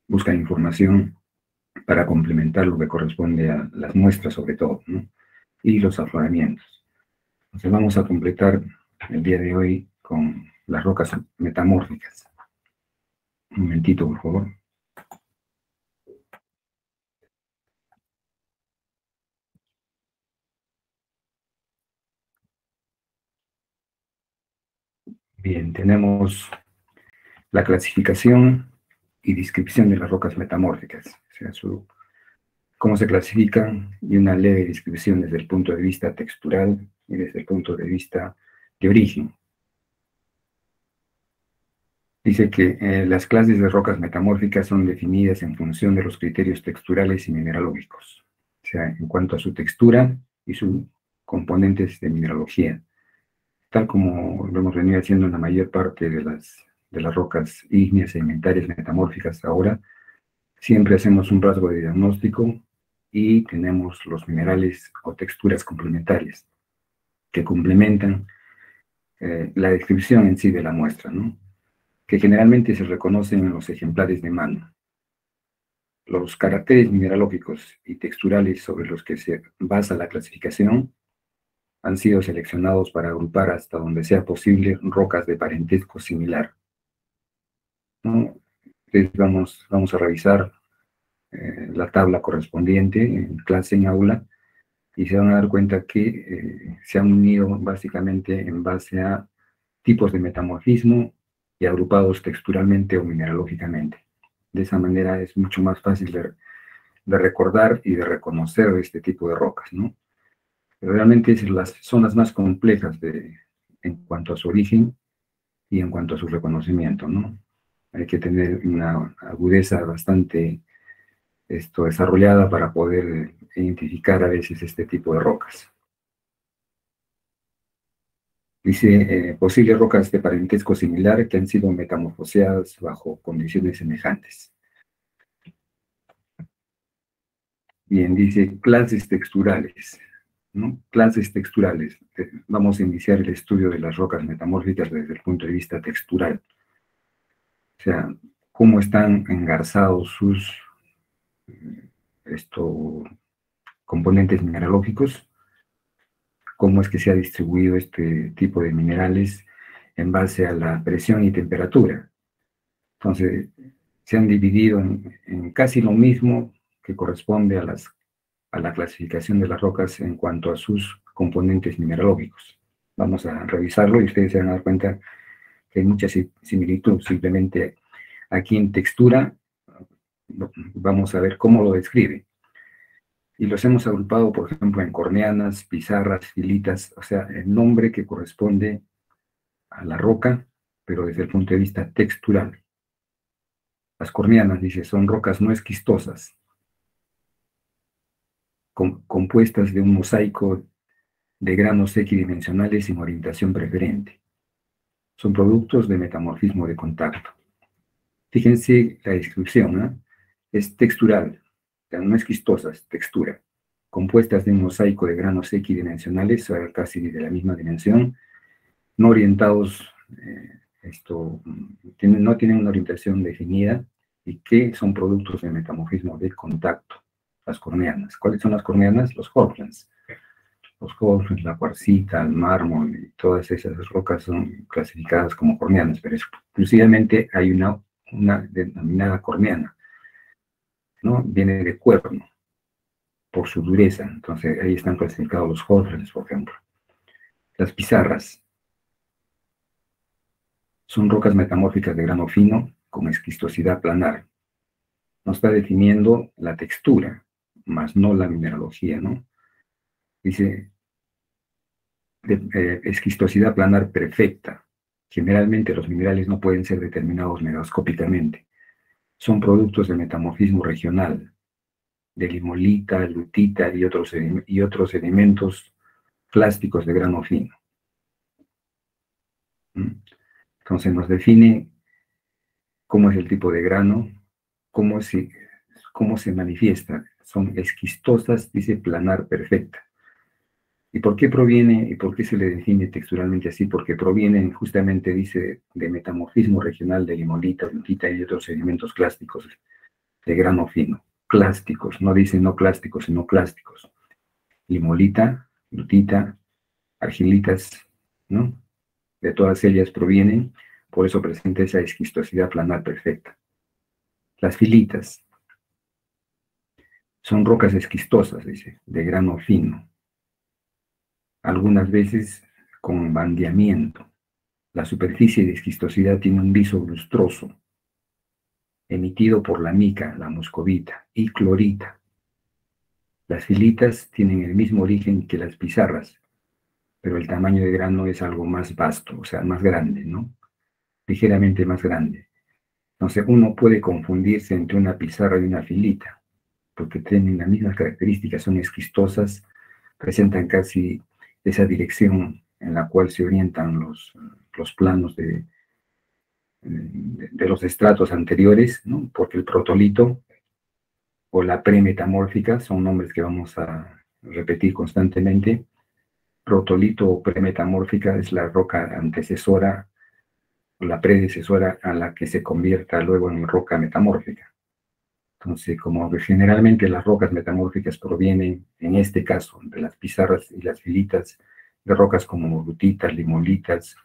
buscan información para complementar lo que corresponde a las muestras sobre todo, ¿no? Y los afloramientos. Entonces vamos a completar el día de hoy con las rocas metamórficas. Un momentito, por favor. Bien, tenemos la clasificación y descripción de las rocas metamórficas, o sea, cómo se clasifican y una leve descripción desde el punto de vista textural y desde el punto de vista de origen. Dice que las clases de rocas metamórficas son definidas en función de los criterios texturales y mineralógicos, o sea, en cuanto a su textura y sus componentes de mineralogía, tal como lo hemos venido haciendo en la mayor parte de las rocas ígneas sedimentarias metamórficas ahora. Siempre hacemos un rasgo de diagnóstico y tenemos los minerales o texturas complementarias que complementan la descripción en sí de la muestra, ¿no? Que generalmente se reconocen en los ejemplares de mano. Los caracteres mineralógicos y texturales sobre los que se basa la clasificación han sido seleccionados para agrupar hasta donde sea posible rocas de parentesco similar, ¿no? Entonces vamos a revisar la tabla correspondiente en clase, en aula, y se van a dar cuenta que se han unido básicamente en base a tipos de metamorfismo y agrupados texturalmente o mineralógicamente. De esa manera es mucho más fácil de recordar y de reconocer este tipo de rocas, ¿no? Pero realmente son las más complejas en cuanto a su origen y en cuanto a su reconocimiento, ¿no? Hay que tener una agudeza bastante desarrollada para poder identificar a veces este tipo de rocas. Dice, posibles rocas de parentesco similar que han sido metamorfoseadas bajo condiciones semejantes. Bien, dice clases texturales, ¿no? Clases texturales. Vamos a iniciar el estudio de las rocas metamórficas desde el punto de vista textural. O sea, cómo están engarzados sus componentes mineralógicos, cómo es que se ha distribuido este tipo de minerales en base a la presión y temperatura. Entonces, se han dividido en casi lo mismo que corresponde a la clasificación de las rocas en cuanto a sus componentes mineralógicos. Vamos a revisarlo y ustedes se van a dar cuenta que hay mucha similitud. Simplemente aquí en textura vamos a ver cómo lo describe. Y los hemos agrupado, por ejemplo, en corneanas, pizarras, filitas, o sea, el nombre que corresponde a la roca, pero desde el punto de vista textural. Las corneanas, dice, son rocas no esquistosas, compuestas de un mosaico de granos equidimensionales sin orientación preferente. Son productos de metamorfismo de contacto. Fíjense la descripción, ¿eh? Es textural, no esquistosas, textura, compuestas de un mosaico de granos equidimensionales, casi de la misma dimensión, no orientados, no tienen una orientación definida y que son productos de metamorfismo de contacto, las corneanas. ¿Cuáles son las corneanas? Los hornblends. Los hornblends, la cuarcita, el mármol y todas esas rocas son clasificadas como corneanas, pero exclusivamente hay una denominada corneana, ¿no? Viene de cuerno, por su dureza. Entonces ahí están clasificados los hornblends, por ejemplo. Las pizarras son rocas metamórficas de grano fino con esquistosidad planar. Nos está definiendo la textura, más no la mineralogía, ¿no? Dice, esquistosidad planar perfecta. Generalmente los minerales no pueden ser determinados megascópicamente. Son productos de metamorfismo regional, de limolita, lutita y otros elementos plásticos de grano fino. Entonces nos define cómo es el tipo de grano, cómo se manifiesta. Son esquistosas, dice planar perfecta. ¿Y por qué proviene y por qué se le define texturalmente así? Porque provienen justamente, dice, de metamorfismo regional de limolita, lutita y otros sedimentos clásticos de grano fino. Clásticos, no dicen no clásticos, sino clásticos. Limolita, lutita, argilitas, ¿no? De todas ellas provienen, por eso presenta esa esquistosidad planar perfecta. Las filitas son rocas esquistosas, dice, de grano fino, algunas veces con bandeamiento. La superficie de esquistosidad tiene un viso lustroso, emitido por la mica, la moscovita y clorita. Las filitas tienen el mismo origen que las pizarras, pero el tamaño de grano es algo más vasto, o sea, más grande, ¿no? Ligeramente más grande. Entonces uno puede confundirse entre una pizarra y una filita, porque tienen las mismas características, son esquistosas, presentan casi esa dirección en la cual se orientan los planos de los estratos anteriores, ¿no? Porque el protolito o la premetamórfica son nombres que vamos a repetir constantemente. Protolito o premetamórfica es la roca antecesora o la predecesora a la que se convierta luego en roca metamórfica. Entonces, como que generalmente las rocas metamórficas provienen, en este caso, de las pizarras y las filitas, de rocas como lutitas, limolitas,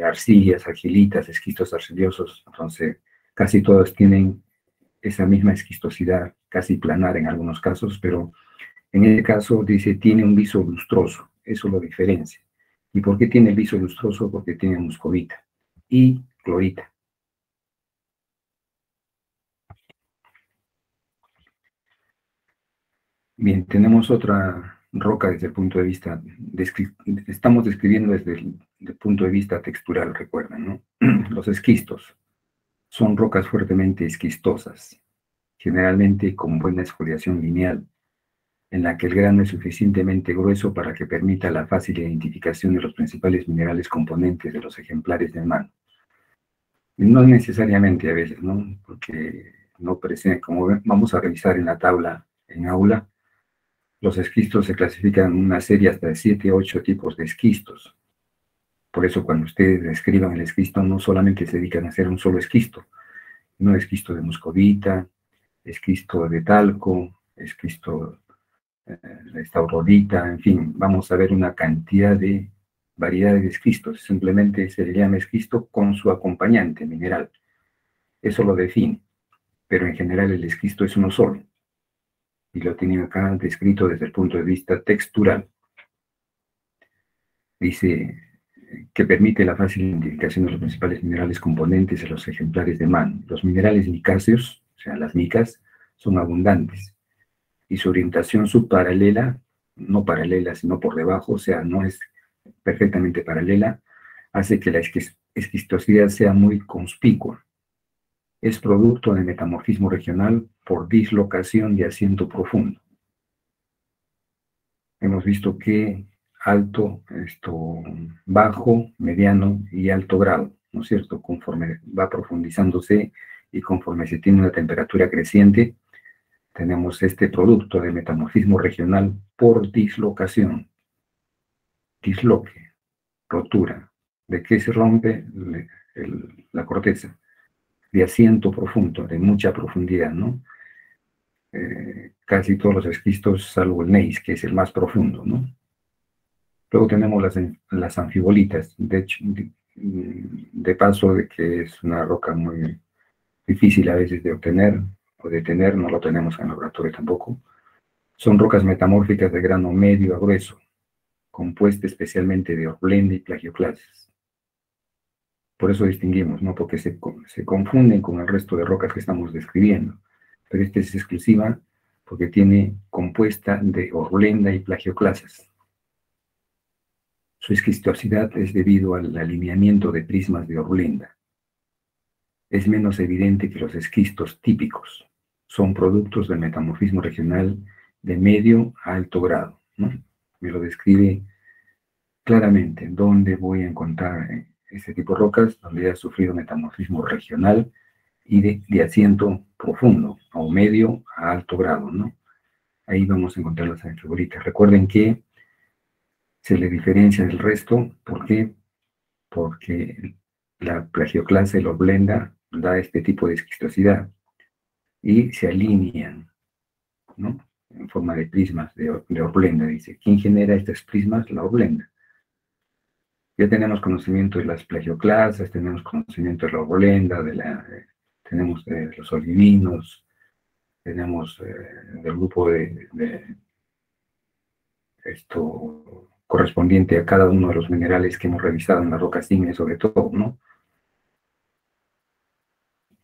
arcillas, argilitas, esquistos arcillosos, entonces casi todos tienen esa misma esquistosidad, casi planar en algunos casos, pero en este caso dice tiene un viso lustroso, eso lo diferencia. ¿Y por qué tiene el viso lustroso? Porque tiene muscovita y clorita. Bien, tenemos otra roca desde el punto de vista, estamos describiendo desde el punto de vista textural, recuerden, ¿no? Los esquistos son rocas fuertemente esquistosas, generalmente con buena exfoliación lineal, en la que el grano es suficientemente grueso para que permita la fácil identificación de los principales minerales componentes de los ejemplares de mano. No necesariamente a veces, ¿no? Porque no presenta, como vamos a revisar en la tabla en aula, los esquistos se clasifican en una serie hasta de 7 o 8 tipos de esquistos. Por eso cuando ustedes describan el esquisto, no solamente se dedican a hacer un solo esquisto, no esquisto de muscovita, esquisto de talco, esquisto de estaurolita, en fin, vamos a ver una cantidad de variedades de esquistos. Simplemente se le llama esquisto con su acompañante mineral. Eso lo define, pero en general el esquisto es uno solo. Y lo tienen acá descrito desde el punto de vista textural. Dice que permite la fácil identificación de los principales minerales componentes de los ejemplares de mano. Los minerales micáceos, o sea, las micas, son abundantes y su orientación subparalela, no paralela, sino por debajo, o sea, no es perfectamente paralela, hace que la esquistosidad sea muy conspicua. Es producto de metamorfismo regional por dislocación de asiento profundo. Hemos visto que alto, bajo, mediano y alto grado, ¿no es cierto? Conforme va profundizándose y conforme se tiene una temperatura creciente, tenemos este producto de metamorfismo regional por dislocación. Disloque, rotura. ¿De qué se rompe? La corteza. De asiento profundo, de mucha profundidad, ¿no? Casi todos los esquistos, salvo el gneiss, que es el más profundo, ¿no? Luego tenemos las anfibolitas, de hecho, de paso de que es una roca muy difícil a veces de obtener o de tener, no lo tenemos en el laboratorio tampoco. Son rocas metamórficas de grano medio a grueso, compuestas especialmente de horblenda y plagioclases. Por eso distinguimos, ¿no? Porque se confunden con el resto de rocas que estamos describiendo. Pero esta es exclusiva porque tiene compuesta de horblenda y plagioclases. Su esquistosidad es debido al alineamiento de prismas de horblenda. Es menos evidente que los esquistos típicos. Son productos del metamorfismo regional de medio a alto grado, ¿no? Me lo describe claramente dónde voy a encontrar este tipo de rocas, donde ha sufrido metamorfismo regional y de asiento profundo, o medio a alto grado, ¿no? Ahí vamos a encontrar las anfibolitas. Recuerden que se le diferencia del resto. ¿Por qué? Porque la plagioclase, la horblenda, da este tipo de esquistosidad. y se alinean, ¿no? En forma de prismas de Orblenda. Dice, ¿quién genera estos prismas? La Orblenda. Ya tenemos conocimiento de las plagioclasas, tenemos conocimiento de la Orblenda, tenemos los olivinos, tenemos del grupo de esto correspondiente a cada uno de los minerales que hemos revisado en las rocas ígneas, sobre todo, ¿no?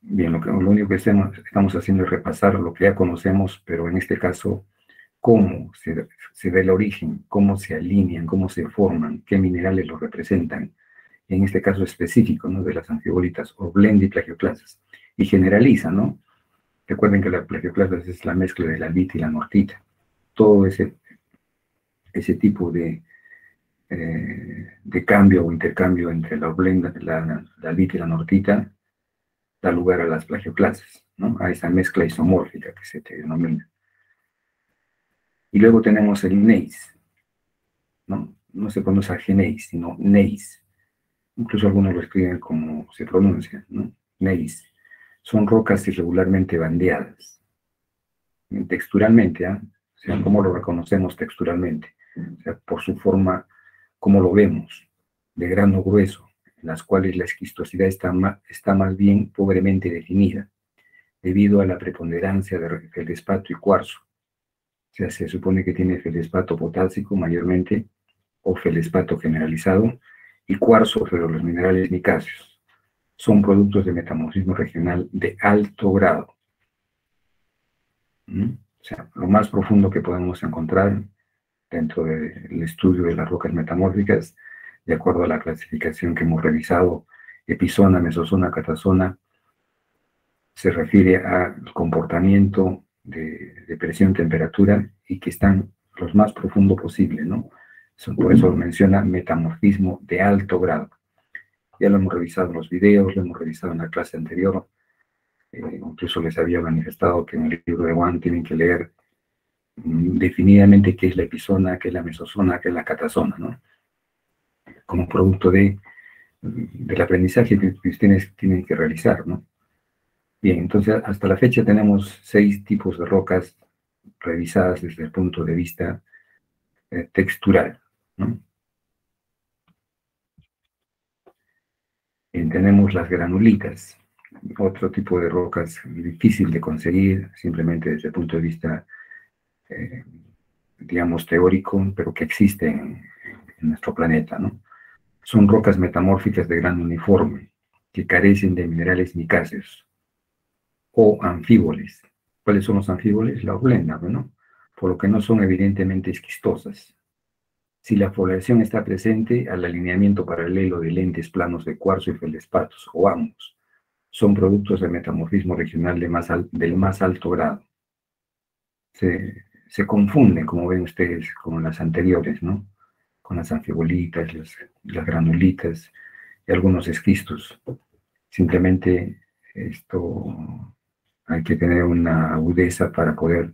Bien, lo único que estamos haciendo es repasar lo que ya conocemos, pero en este caso, cómo se da el origen, cómo se alinean, cómo se forman, qué minerales los representan, en este caso específico, ¿no? De las anfibolitas, Orblenda y plagioclasas. Y generaliza, ¿no? Recuerden que la plagioclasas es la mezcla de la albita y la nortita. Todo ese tipo de cambio o intercambio entre la Orblenda, la albita y la nortita da lugar a las plagioclasas, ¿no? A esa mezcla isomórfica que se denomina. Y luego tenemos el gneiss, ¿no? No se pronuncia gneiss, sino gneiss. Incluso algunos lo escriben como se pronuncia, ¿no? Gneiss. Son rocas irregularmente bandeadas. Texturalmente, ¿ah? O sea, ¿cómo lo reconocemos texturalmente? O sea, por su forma, ¿cómo lo vemos? De grano grueso, en las cuales la esquistosidad está más bien pobremente definida, debido a la preponderancia de feldespato y cuarzo. O sea, se supone que tiene feldespato potásico mayormente, o feldespato generalizado, y cuarzo sobre los minerales micáceos. Son productos de metamorfismo regional de alto grado. ¿Mm? O sea, lo más profundo que podemos encontrar dentro del estudio de las rocas metamórficas, de acuerdo a la clasificación que hemos revisado, epizona, mesozona, catasona, se refiere al comportamiento de presión-temperatura y que están los más profundo posible, ¿no? Por eso menciona metamorfismo de alto grado. Ya lo hemos revisado en los videos, lo hemos revisado en la clase anterior, incluso les había manifestado que en el libro de Wang tienen que leer definidamente qué es la epizona, qué es la mesozona, qué es la catasona, ¿no? Como producto del aprendizaje que ustedes tienen que realizar, ¿no? Bien, entonces hasta la fecha tenemos 6 tipos de rocas revisadas desde el punto de vista textural, ¿no? Bien, tenemos las granulitas, otro tipo de rocas difícil de conseguir, simplemente desde el punto de vista, digamos, teórico, pero que existen en nuestro planeta, ¿no? Son rocas metamórficas de gran uniforme, que carecen de minerales micáceos, o anfíboles. ¿Cuáles son los anfíboles? La orblenda, ¿no? Por lo que no son evidentemente esquistosas. Si la foliación está presente, al alineamiento paralelo de lentes planos de cuarzo y feldespatos, o ambos, son productos de metamorfismo regional del más alto grado. Se confunden, como ven ustedes, con las anteriores, ¿no? Con las anfibolitas, las granulitas y algunos esquistos. Simplemente esto hay que tener una agudeza para poder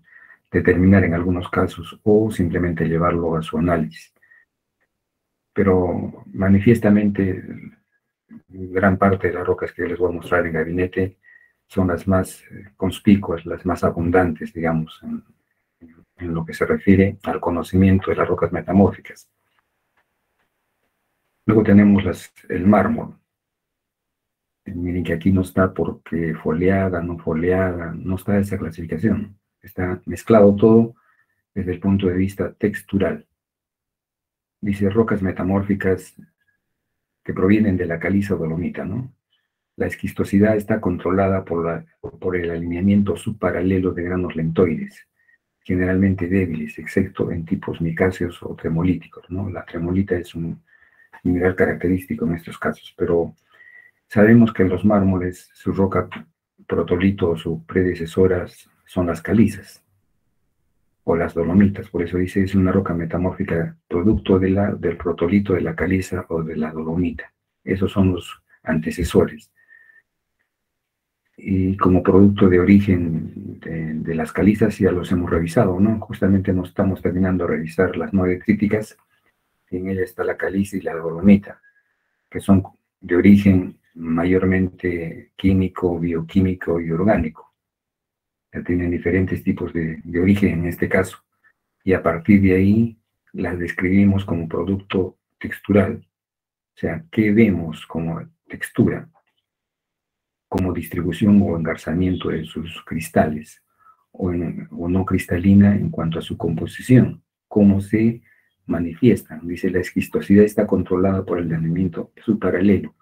determinar en algunos casos o simplemente llevarlo a su análisis. Pero manifiestamente gran parte de las rocas que les voy a mostrar en gabinete son las más conspicuas, las más abundantes, digamos, en lo que se refiere al conocimiento de las rocas metamórficas. Luego tenemos el mármol. Miren que aquí no está porque foliada, no está esa clasificación. Está mezclado todo desde el punto de vista textural. Dice rocas metamórficas que provienen de la caliza o dolomita, ¿no? La esquistosidad está controlada por el alineamiento subparalelo de granos lentoides, generalmente débiles, excepto en tipos micáceos o tremolíticos, ¿no? La tremolita es un mineral característico en estos casos, pero sabemos que los mármoles, su roca protolito o sus predecesoras son las calizas o las dolomitas, por eso dice es una roca metamórfica producto del protolito de la caliza o de la dolomita. Esos son los antecesores. Y como producto de origen de las calizas ya los hemos revisado, ¿no? Justamente nos estamos terminando de revisar las 9 críticas, y en ella está la caliza y la dolomita, que son de origen mayormente químico, bioquímico y orgánico. Ya tienen diferentes tipos de origen en este caso, y a partir de ahí las describimos como producto textural. O sea, ¿qué vemos como textura? Como distribución o engarzamiento de sus cristales, o no cristalina en cuanto a su composición, cómo se manifiestan. Dice, la esquistosidad está controlada por el dañamiento subparalelo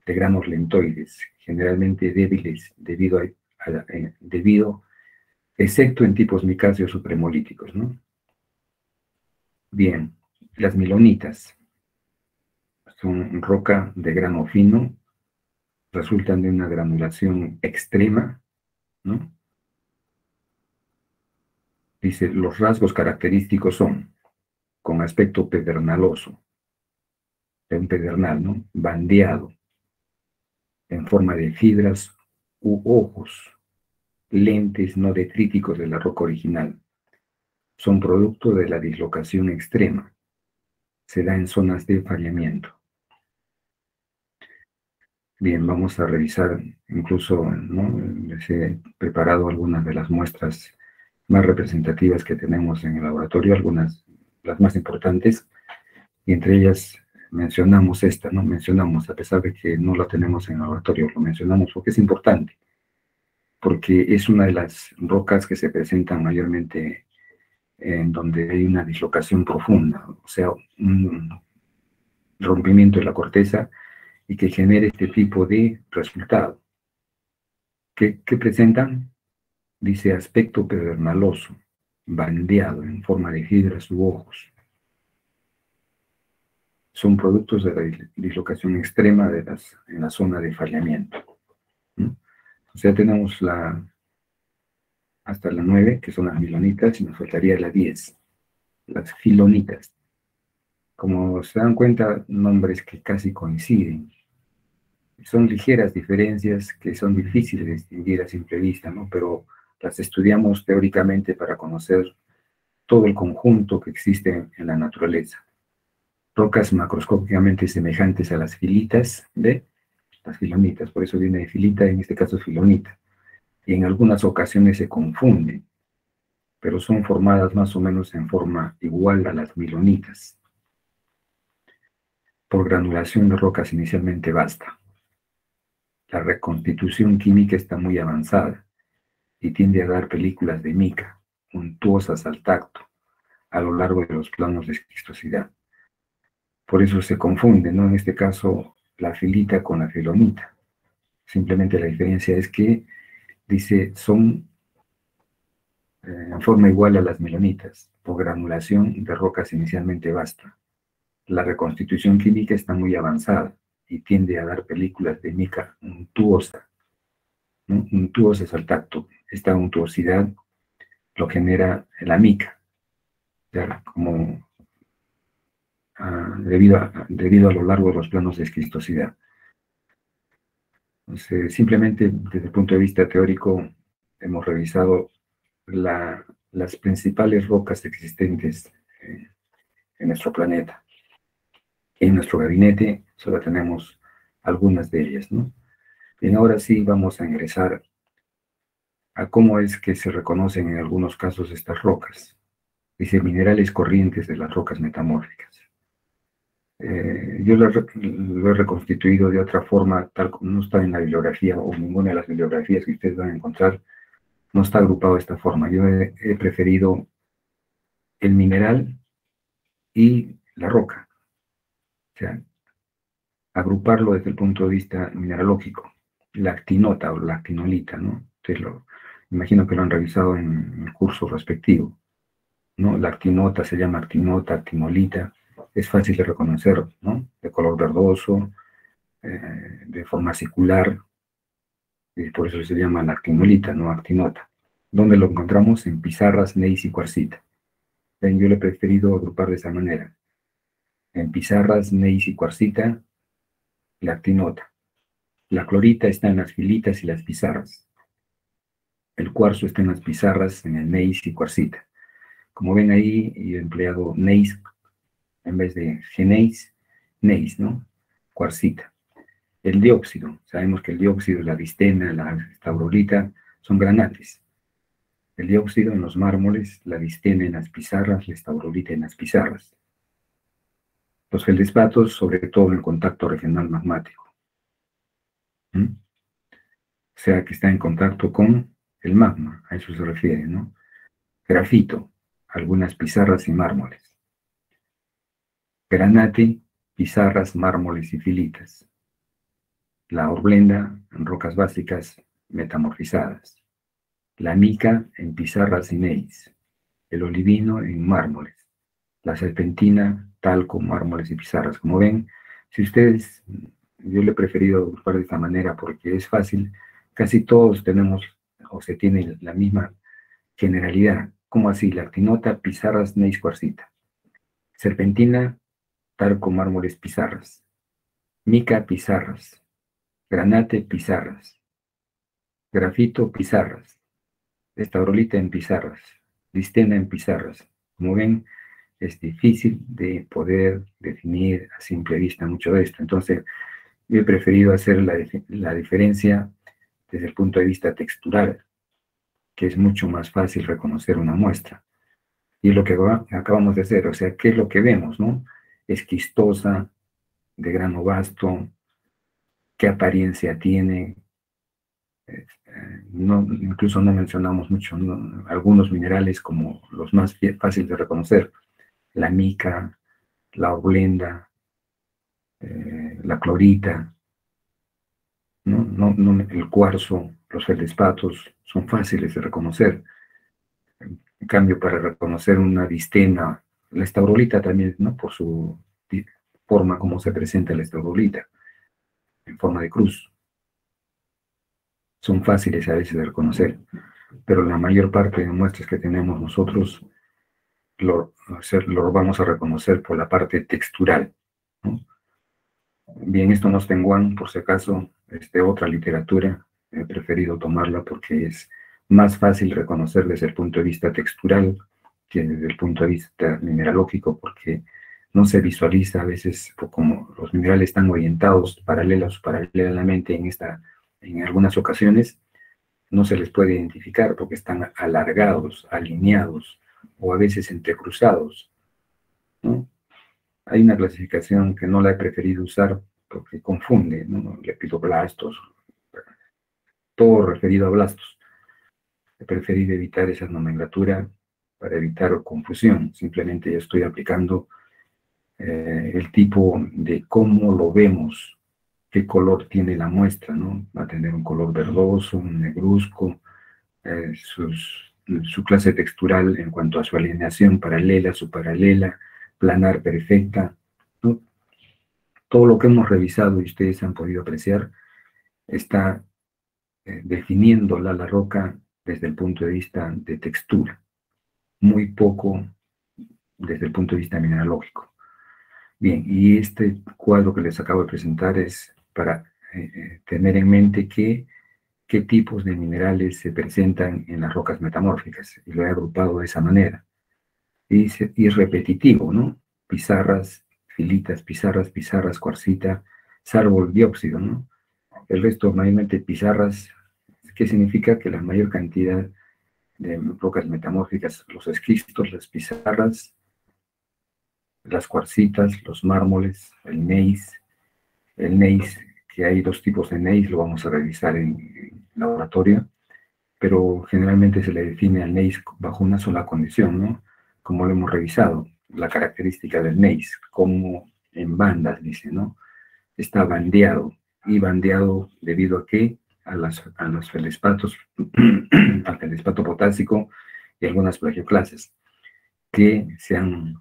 de granos lentoides, generalmente débiles debido, excepto en tipos micáceos supremolíticos, ¿no? Bien, las milonitas son roca de grano fino, resultan de una granulación extrema, ¿no? Dice, los rasgos característicos son, con aspecto pedernaloso, de un pedernal, ¿no? Bandeado, en forma de fibras u ojos, lentes no detríticos de la roca original. Son producto de la dislocación extrema. Se da en zonas de fallamiento. Bien, vamos a revisar incluso, ¿no? Les he preparado algunas de las muestras más representativas que tenemos en el laboratorio, algunas, las más importantes, y entre ellas mencionamos esta, ¿no? Mencionamos, a pesar de que no la tenemos en el laboratorio, lo mencionamos porque es importante, porque es una de las rocas que se presentan mayormente en donde hay una dislocación profunda, o sea, un rompimiento de la corteza y que genere este tipo de resultado. ¿Qué presentan? Dice aspecto pedernaloso, bandeado en forma de fibras u ojos. Son productos de la dislocación extrema en la zona de fallamiento, ¿no? O sea, tenemos hasta la 9, que son las milonitas, y nos faltaría la 10, las filonitas. Como se dan cuenta, nombres que casi coinciden. Son ligeras diferencias que son difíciles de distinguir a simple vista, ¿no? Pero las estudiamos teóricamente para conocer todo el conjunto que existe en la naturaleza. Rocas macroscópicamente semejantes a las filitas de las filonitas, por eso viene de filita, en este caso filonita. Y en algunas ocasiones se confunden, pero son formadas más o menos en forma igual a las milonitas, por granulación de rocas inicialmente vasta. La reconstitución química está muy avanzada y tiende a dar películas de mica, untuosas al tacto, a lo largo de los planos de esquistosidad. Por eso se confunde, ¿no? En este caso, la filita con la filonita. Simplemente la diferencia es que, dice, son en forma igual a las melonitas, por granulación de rocas inicialmente vasta. La reconstitución química está muy avanzada y tiende a dar películas de mica untuosa, ¿no? Untuosas al tacto. Esta untuosidad lo genera la mica, ¿ya? Como debido a lo largo de los planos de esquistosidad. Entonces, simplemente desde el punto de vista teórico hemos revisado las principales rocas existentes en nuestro planeta. En nuestro gabinete solo tenemos algunas de ellas, ¿no? Bien, ahora sí vamos a ingresar a cómo es que se reconocen en algunos casos estas rocas. Dice minerales corrientes de las rocas metamórficas. Yo lo he reconstituido de otra forma, tal como no está en la bibliografía o ninguna de las bibliografías que ustedes van a encontrar, no está agrupado de esta forma. Yo he preferido el mineral y la roca, o sea, agruparlo desde el punto de vista mineralógico, la actinota o la actinolita, ¿no? Ustedes imagino que lo han revisado en el curso respectivo, ¿no? La actinota se llama actinota, actinolita, es fácil de reconocer, ¿no? De color verdoso, de forma circular, y por eso se llama la actinolita, no actinota. ¿Dónde lo encontramos? En pizarras, gneiss y cuarcita. Ven, yo lo he preferido agrupar de esa manera. En pizarras, gneiss y cuarcita, la actinota. La clorita está en las filitas y las pizarras. El cuarzo está en las pizarras, en el gneiss y cuarcita. Como ven ahí, yo he empleado gneiss en vez de gneiss, gneiss, ¿no? Cuarcita. El dióxido, sabemos que el dióxido, la bistena, la taurolita, son granates. el dióxido en los mármoles, la distena en las pizarras, la estaurolita en las pizarras. Los feldespatos, sobre todo en contacto regional magmático. ¿Mm? O sea, que está en contacto con el magma, a eso se refiere, ¿no? Grafito, algunas pizarras y mármoles. Granate, pizarras, mármoles y filitas. La horblenda en rocas básicas metamorfizadas. La mica en pizarras y gneiss. El olivino en mármoles. La serpentina, talco, mármoles y pizarras. Como ven, si ustedes, yo le he preferido agrupar de esta manera porque es fácil, casi todos tenemos o se tiene la misma generalidad. Como así? La actinota, pizarras, gneiss, cuarcita. Serpentina, talco, mármoles, pizarras. Mica, pizarras. Granate, pizarras. Grafito, pizarras. Estaurolita en pizarras. Distena en pizarras. Como ven, es difícil de poder definir a simple vista mucho de esto. Entonces, yo he preferido hacer la diferencia desde el punto de vista textural, que es mucho más fácil reconocer una muestra. Y es lo que acabamos de hacer, o sea, ¿qué es lo que vemos, no? Esquistosa, de grano vasto, qué apariencia tiene. No, incluso no mencionamos mucho, ¿no? Algunos minerales como los más fáciles de reconocer, la mica, la horblenda, la clorita, ¿no? El cuarzo, los feldespatos son fáciles de reconocer. En cambio, para reconocer una distena, la estaurolita también, ¿no? Por su forma como se presenta la estaurolita, en forma de cruz. Son fáciles a veces de reconocer, pero la mayor parte de muestras que tenemos nosotros lo vamos a reconocer por la parte textural, ¿no? Bien, esto no está en One, por si acaso, otra literatura, he preferido tomarla porque es más fácil reconocer desde el punto de vista textural que desde el punto de vista mineralógico, porque no se visualiza a veces, como los minerales están orientados paralelamente en algunas ocasiones, no se les puede identificar porque están alargados, alineados o a veces entrecruzados, ¿no? Hay una clasificación que no la he preferido usar porque confunde, ¿no? Lepidoblastos, todo referido a blastos. He preferido evitar esa nomenclatura para evitar confusión. Simplemente yo estoy aplicando el tipo de cómo lo vemos, qué color tiene la muestra, ¿no? Va a tener un color verdoso, un negruzco, su clase textural en cuanto a su alineación paralela, subparalela, planar perfecta, ¿no? Todo lo que hemos revisado y ustedes han podido apreciar está definiendo la roca desde el punto de vista de textura, muy poco desde el punto de vista mineralógico. Bien, y este cuadro que les acabo de presentar es para tener en mente qué tipos de minerales se presentan en las rocas metamórficas, y lo he agrupado de esa manera. Y es repetitivo, ¿no? Pizarras, filitas, pizarras, cuarcita, árbol, dióxido, ¿no? El resto, mayormente pizarras, que significa que la mayor cantidad de rocas metamórficas, los esquistos, las pizarras, las cuarcitas, los mármoles, el gneiss, que hay dos tipos de gneiss, lo vamos a revisar en laboratorio, pero generalmente se le define al gneiss bajo una sola condición, ¿no? Como lo hemos revisado, la característica del gneiss, como en bandas, dice, ¿no? Está bandeado, y bandeado debido a qué? A los feldespatos, al feldespato potásico y algunas plagioclases, que se han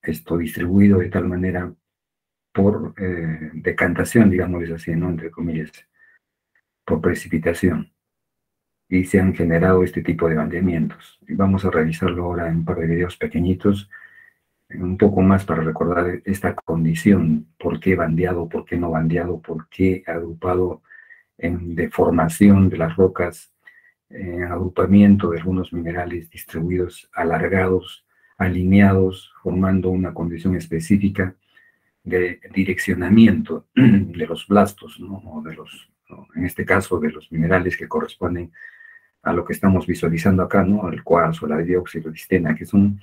distribuido de tal manera por decantación, digamos así, ¿no? Entre comillas, por precipitación, y se han generado este tipo de bandeamientos. Y vamos a revisarlo ahora en un par de videos pequeñitos, un poco más para recordar esta condición, por qué bandeado, por qué no bandeado, por qué agrupado en deformación de las rocas, en agrupamiento de algunos minerales distribuidos, alargados, alineados, formando una condición específica de direccionamiento de los blastos, ¿no? O de en este caso, de los minerales que corresponden a lo que estamos visualizando acá, ¿no? El cuarzo, la dióxido de estena, que son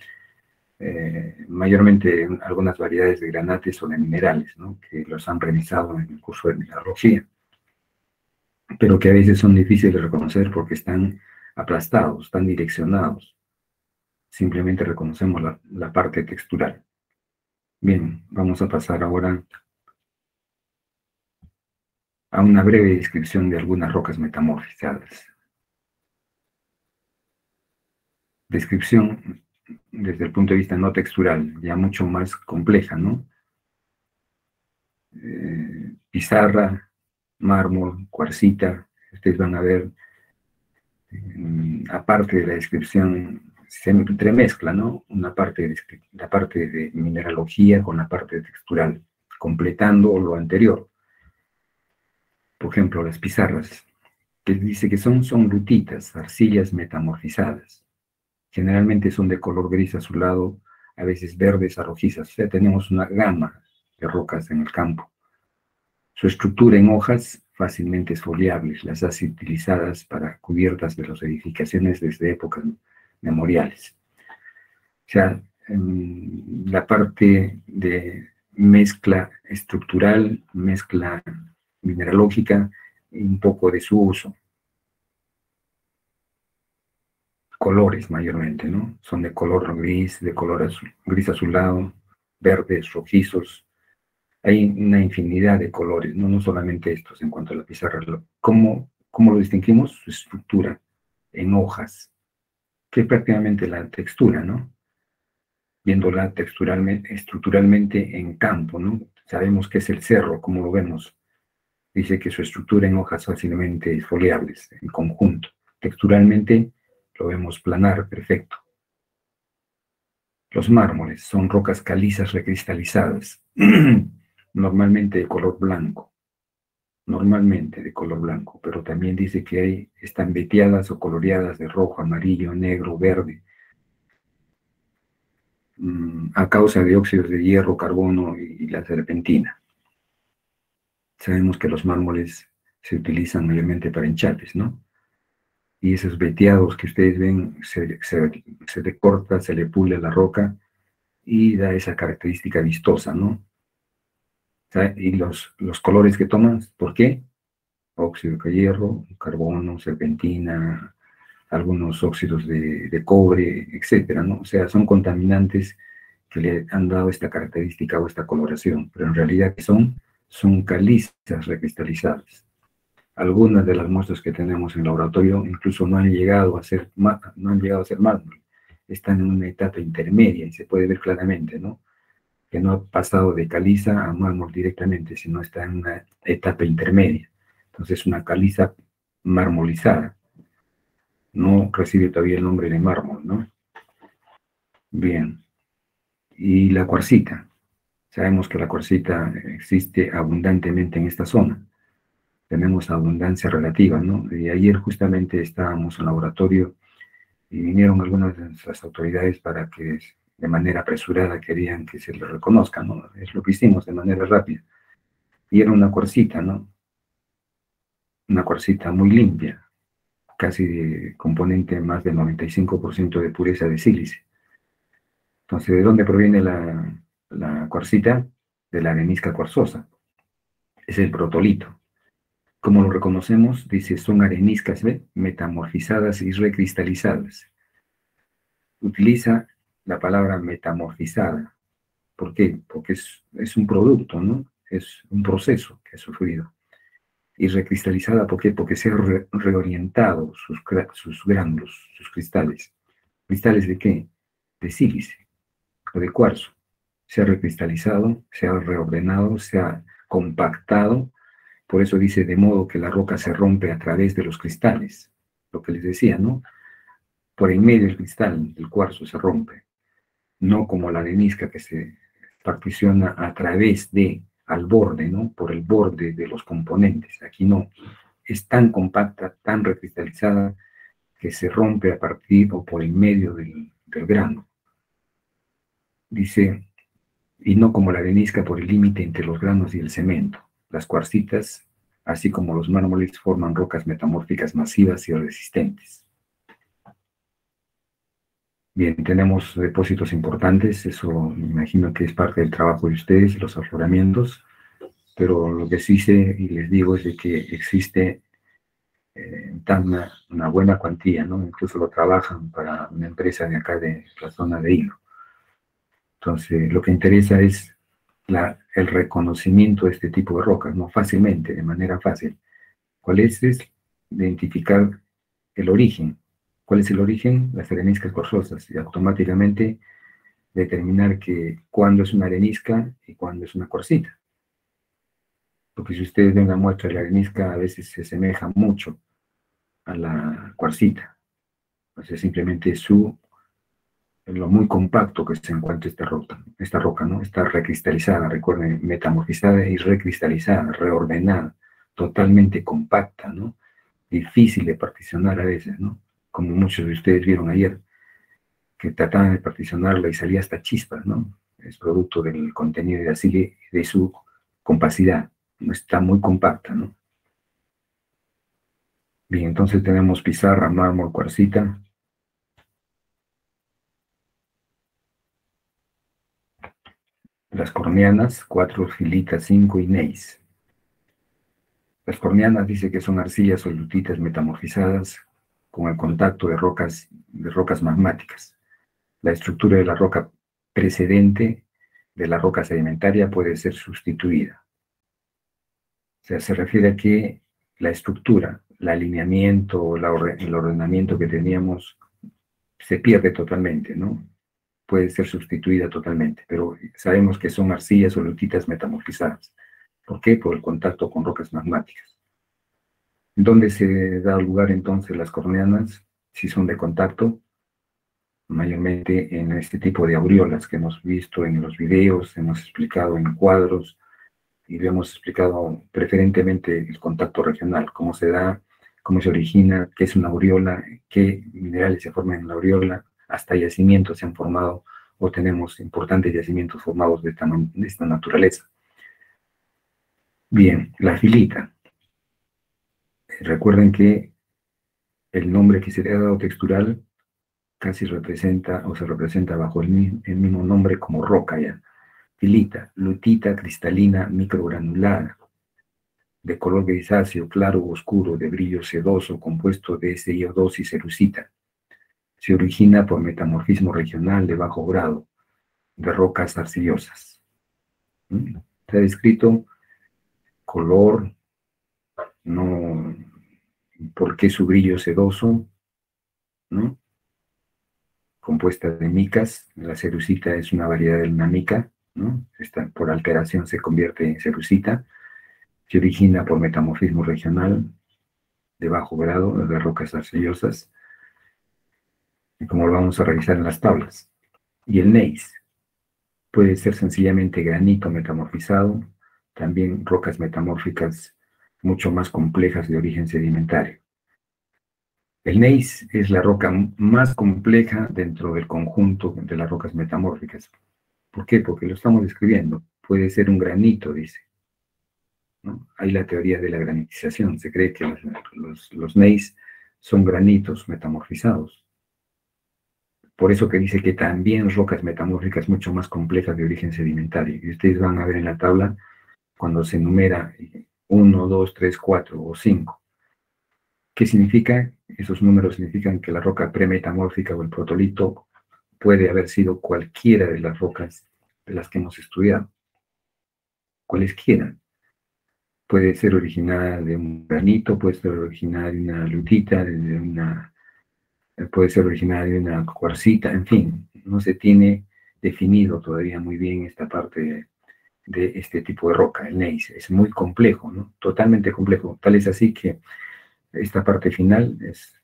mayormente algunas variedades de granates o de minerales, ¿no? Que los han revisado en el curso de mineralogía, pero que a veces son difíciles de reconocer porque están aplastados, están direccionados. Simplemente reconocemos la parte textural. Bien, vamos a pasar ahora a una breve descripción de algunas rocas metamorfizadas. Descripción desde el punto de vista no textural, ya mucho más compleja, ¿no? Pizarra, mármol, cuarcita, ustedes van a ver, aparte de la descripción, se entremezcla, ¿no? La parte de mineralogía con la parte textural, completando lo anterior. Por ejemplo, las pizarras, que dice que son lutitas, arcillas metamorfizadas. Generalmente son de color gris azulado, a veces verdes a rojizas. O sea, tenemos una gama de rocas en el campo. Su estructura en hojas fácilmente esfoliables, las hace utilizadas para cubiertas de las edificaciones desde épocas memoriales. O sea, la parte de mezcla estructural, mezcla mineralógica, y un poco de su uso. Colores mayormente, ¿no? Son de color gris, de color azul, gris azulado, verdes, rojizos. Hay una infinidad de colores, no solamente estos en cuanto a la pizarra. ¿Cómo lo distinguimos? Su estructura en hojas, que es prácticamente la textura, ¿no? Viéndola estructuralmente en campo, ¿no? Sabemos que es el cerro, como lo vemos. Dice que su estructura en hojas fácilmente esfoliables, en conjunto. Texturalmente lo vemos planar, perfecto. Los mármoles son rocas calizas recristalizadas, normalmente de color blanco, pero también dice que están veteadas o coloreadas de rojo, amarillo, negro, verde, a causa de óxidos de hierro, carbono y la serpentina. Sabemos que los mármoles se utilizan mayormente para enchapes, ¿no? Y esos veteados que ustedes ven, se le corta, se le pule la roca y da esa característica vistosa, ¿no? O sea, y los colores que toman, ¿por qué? Óxido de hierro, carbono, serpentina, algunos óxidos de cobre, etcétera, ¿no? O sea, son contaminantes que le han dado esta característica o esta coloración, pero en realidad ¿qué son? Son calizas recristalizadas. Algunas de las muestras que tenemos en el laboratorio incluso no han llegado a ser mármol, están en una etapa intermedia y se puede ver claramente, ¿no? Que no ha pasado de caliza a mármol directamente, sino está en una etapa intermedia. Entonces, una caliza marmolizada. No recibe todavía el nombre de mármol, ¿no? Bien. Y la cuarcita. Sabemos que la cuarcita existe abundantemente en esta zona. Tenemos abundancia relativa, ¿no? Y ayer justamente estábamos en el laboratorio y vinieron algunas de nuestras autoridades para que de manera apresurada querían que se le reconozca, ¿no? Es lo que hicimos de manera rápida. Y era una cuarcita, ¿no? Una cuarcita muy limpia, casi de componente más del 95% de pureza de sílice. Entonces, ¿de dónde proviene la cuarcita? De la arenisca cuarzosa. Es el protolito. ¿Cómo lo reconocemos? Dice, son areniscas metamorfizadas y recristalizadas. Utiliza la palabra metamorfizada. ¿Por qué? Porque es un producto, ¿no? Es un proceso que ha sufrido. Y recristalizada, ¿por qué? Porque se han reorientado sus gránulos, sus cristales. ¿Cristales de qué? De sílice o de cuarzo. Se ha recristalizado, se ha reordenado, se ha compactado. Por eso dice, de modo que la roca se rompe a través de los cristales. Lo que les decía, ¿no? Por en medio del cristal, el cuarzo se rompe. No como la arenisca que se particiona a través de, al borde, ¿no? Por el borde de los componentes. Aquí no. Es tan compacta, tan recristalizada, que se rompe a partir o por el medio del grano. Dice, y no como la arenisca por el límite entre los granos y el cemento. Las cuarcitas, así como los mármoles, forman rocas metamórficas masivas y resistentes. Bien, tenemos depósitos importantes, eso me imagino que es parte del trabajo de ustedes, los afloramientos, pero lo que sí sé y les digo es de que existe una buena cuantía, ¿no? Incluso lo trabajan para una empresa de acá de la zona de Hilo. Entonces, lo que interesa es el reconocimiento de este tipo de rocas, ¿no? Fácilmente, de manera fácil. ¿Cuál es? Es identificar el origen. ¿Cuál es el origen? Las areniscas corsosas. Y automáticamente determinar que cuándo es una arenisca y cuándo es una cuarcita. Porque si ustedes ven una muestra de la arenisca, a veces se asemeja mucho a la cuarcita. O sea, simplemente lo muy compacto que se encuentra esta roca, ¿no? Está recristalizada, recuerden, metamorfizada y recristalizada, reordenada, totalmente compacta, ¿no? Difícil de particionar a veces, ¿no? Como muchos de ustedes vieron ayer, que trataban de particionarla y salía hasta chispas, ¿no? Es producto del contenido de su compacidad, no está muy compacta, ¿no? Bien, entonces tenemos pizarra, mármol, cuarcita. Las corneanas, 4 filitas, 5 y gneiss. Las corneanas dice que son arcillas o lutitas metamorfizadas con el contacto de rocas magmáticas. La estructura de la roca precedente de la roca sedimentaria puede ser sustituida. O sea, se refiere a que la estructura, el alineamiento, el ordenamiento que teníamos se pierde totalmente, ¿no? Puede ser sustituida totalmente, pero sabemos que son arcillas o lutitas metamorfizadas. ¿Por qué? Por el contacto con rocas magmáticas. ¿Dónde se da lugar entonces las corneanas? Si son de contacto, mayormente en este tipo de aureolas que hemos visto en los videos, hemos explicado en cuadros y lo hemos explicado preferentemente el contacto regional, cómo se da, cómo se origina, qué es una aureola, qué minerales se forman en la aureola, hasta yacimientos se han formado o tenemos importantes yacimientos formados de esta naturaleza. Bien, la filita. Recuerden que el nombre que se le ha dado textural casi representa o se representa bajo el mismo nombre como roca ya. Filita, lutita cristalina microgranulada, de color grisáceo, claro o oscuro, de brillo sedoso, compuesto de SiO2 y cerucita. Se origina por metamorfismo regional de bajo grado, de rocas arcillosas. Se ha descrito color, no, por qué su brillo sedoso, ¿no? Compuesta de micas. La cerucita es una variedad de una mica, ¿no? Por alteración se convierte en cerucita. Se origina por metamorfismo regional de bajo grado de rocas arcillosas, como lo vamos a revisar en las tablas. Y el gneiss puede ser sencillamente granito metamorfizado, también rocas metamórficas mucho más complejas de origen sedimentario. El gneiss es la roca más compleja dentro del conjunto de las rocas metamórficas. ¿Por qué? Porque lo estamos describiendo. Puede ser un granito, dice, ¿no? Hay la teoría de la granitización. Se cree que los gneiss son granitos metamorfizados. Por eso que dice que también rocas metamórficas mucho más complejas de origen sedimentario. Y ustedes van a ver en la tabla cuando se enumera 1, 2, 3, 4 o 5. ¿Qué significa? Esos números significan que la roca premetamórfica o el protolito puede haber sido cualquiera de las rocas de las que hemos estudiado. Cualesquiera. Puede ser originada de un granito, puede ser originada de una lutita, puede ser originada de una cuarcita, en fin, no se tiene definido todavía muy bien esta parte de este tipo de roca, el gneiss. Es muy complejo, ¿no? Totalmente complejo. Tal es así que esta parte final es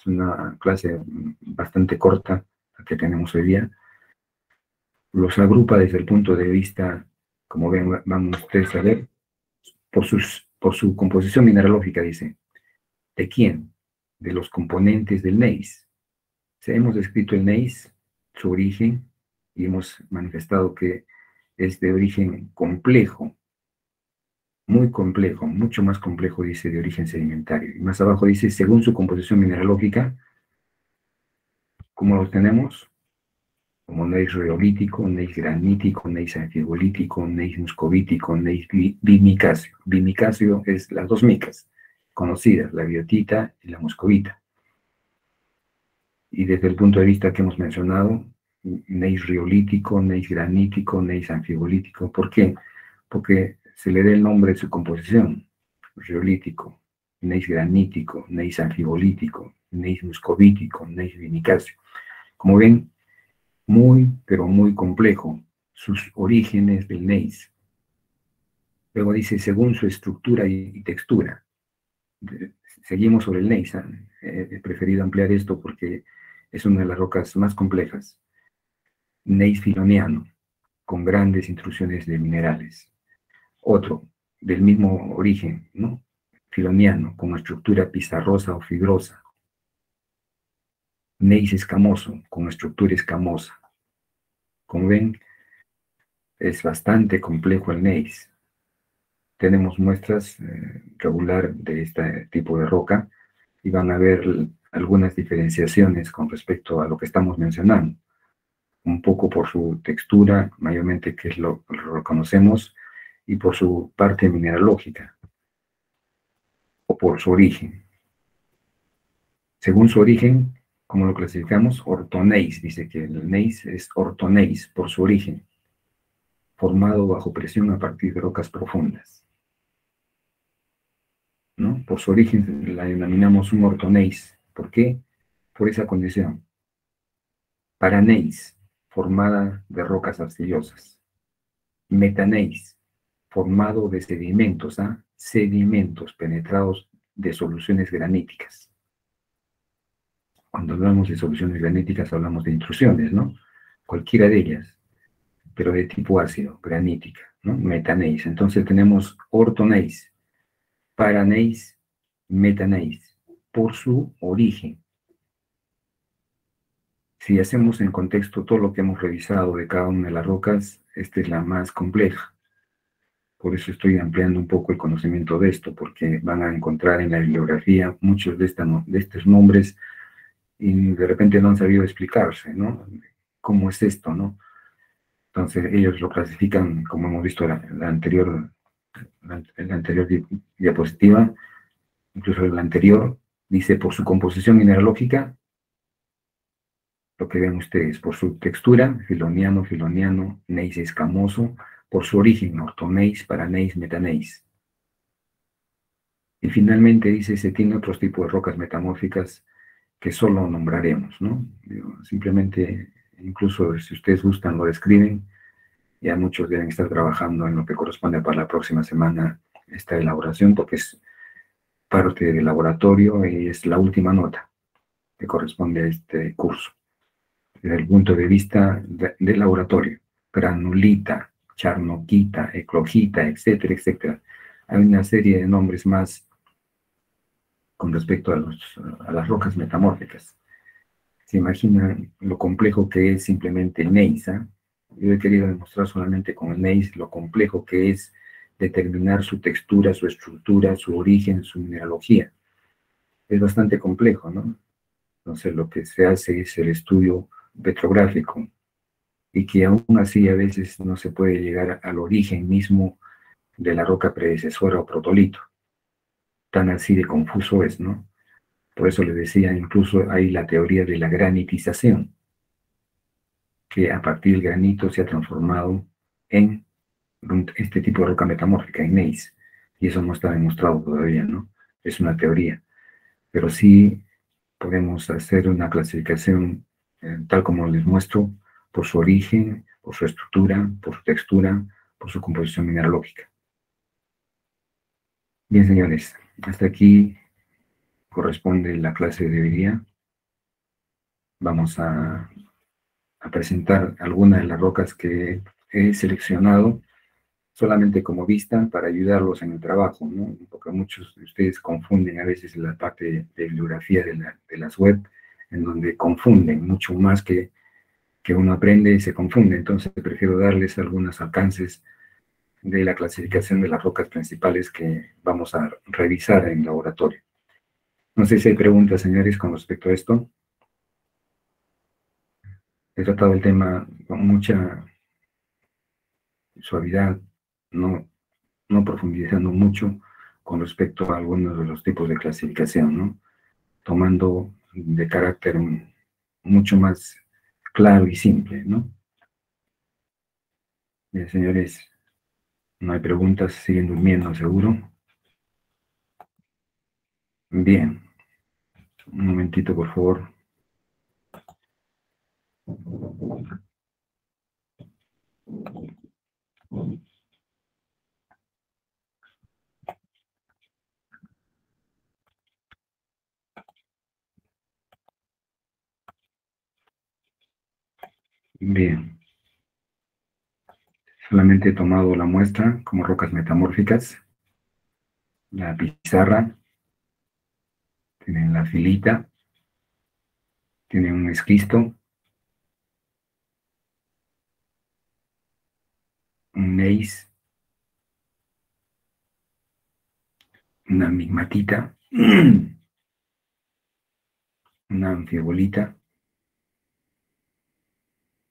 una clase bastante corta la que tenemos hoy día. Los agrupa desde el punto de vista, como ven, van ustedes a ver, por su composición mineralógica, dice. ¿De quién? De los componentes del gneiss. Hemos descrito el gneiss, su origen, y hemos manifestado que es de origen complejo, muy complejo, mucho más complejo, dice, de origen sedimentario. Y más abajo dice, según su composición mineralógica, ¿Cómo los tenemos? Como gneiss rhyolítico, gneiss granítico, gneiss anfibolítico, gneiss muscovítico, gneiss bimicáceo. Bimicáceo es las dos micas conocidas, la biotita y la muscovita. Y desde el punto de vista que hemos mencionado, gneiss rhyolítico, gneiss granítico, gneiss anfibolítico. ¿Por qué? Porque se le da el nombre de su composición: rhyolítico, gneiss granítico, gneiss anfibolítico, gneiss muscovítico, gneiss bimicáceo. Como ven, muy, pero muy complejo sus orígenes del gneiss. Luego dice, según su estructura y textura. Seguimos sobre el gneiss. He preferido ampliar esto porque es una de las rocas más complejas. Gneiss filoniano, con grandes intrusiones de minerales. Otro, del mismo origen, ¿no? Filoniano, con estructura pizarrosa o fibrosa. Gneiss escamoso, con estructura escamosa. Como ven, es bastante complejo el gneiss. Tenemos muestras regular de este tipo de roca y van a ver algunas diferenciaciones con respecto a lo que estamos mencionando. Un poco por su textura, mayormente que es lo reconocemos, y por su parte mineralógica, o por su origen. Según su origen, ¿cómo lo clasificamos? Ortogneiss, dice que el gneiss es ortogneiss por su origen, formado bajo presión a partir de rocas profundas, ¿no? Por su origen la denominamos un ortogneiss. ¿Por qué? Por esa condición. Paragneiss, formada de rocas arcillosas. Metagneiss, formado de sedimentos, sedimentos penetrados de soluciones graníticas. Cuando hablamos de soluciones graníticas hablamos de intrusiones, ¿no? Cualquiera de ellas, pero de tipo ácido, granítica, ¿no? Metagneiss. Entonces tenemos ortogneiss, paragneiss, metagneiss, por su origen. Si hacemos en contexto todo lo que hemos revisado de cada una de las rocas, esta es la más compleja. Por eso estoy ampliando un poco el conocimiento de esto, porque van a encontrar en la bibliografía muchos de estos nombres y de repente no han sabido explicarse, ¿no? ¿Cómo es esto, no? Entonces ellos lo clasifican, como hemos visto en la anterior diapositiva, incluso en la anterior, dice por su composición mineralógica, lo que ven ustedes, por su textura, filoniano, gneiss escamoso, por su origen, ortogneiss, paragneiss, metagneiss. Y finalmente dice, se tiene otros tipos de rocas metamórficas que solo nombraremos, ¿no? Simplemente, incluso si ustedes gustan, lo describen, ya muchos deben estar trabajando en lo que corresponde para la próxima semana esta elaboración, porque es parte del laboratorio y es la última nota que corresponde a este curso. Desde el punto de vista del laboratorio, granulita, charnoquita, eclogita, etcétera, etcétera. Hay una serie de nombres más con respecto a las rocas metamórficas. Se imaginan lo complejo que es simplemente el gneiss. Yo he querido demostrar solamente con el gneiss lo complejo que es determinar su textura, su estructura, su origen, su mineralogía. Es bastante complejo, ¿no? Entonces lo que se hace es el estudio petrográfico, y que aún así a veces no se puede llegar al origen mismo de la roca predecesora o protolito. Tan así de confuso es, ¿no? Por eso les decía, incluso hay la teoría de la granitización, que a partir del granito se ha transformado en este tipo de roca metamórfica, en gneiss, y eso no está demostrado todavía, ¿no? Es una teoría, pero sí podemos hacer una clasificación tal como les muestro, por su origen, por su estructura, por su textura, por su composición mineralógica. Bien, señores, hasta aquí corresponde la clase de hoy día. Vamos a presentar algunas de las rocas que he seleccionado solamente como vista para ayudarlos en el trabajo, ¿no? Porque muchos de ustedes confunden a veces la parte de bibliografía de las web, en donde confunden mucho más que uno aprende y se confunde. Entonces prefiero darles algunos alcances de la clasificación de las rocas principales que vamos a revisar en laboratorio. No sé si hay preguntas, señores, con respecto a esto. he tratado el tema con mucha suavidad, no, no profundizando mucho con respecto a algunos de los tipos de clasificación, ¿no? Tomando de carácter mucho más claro y simple, ¿no? Bien, señores, no hay preguntas, siguen durmiendo, seguro. Bien, un momentito, por favor. Bien, solamente he tomado la muestra como rocas metamórficas, la pizarra, tienen la filita, tienen un esquisto, un gneiss, una migmatita, una anfibolita,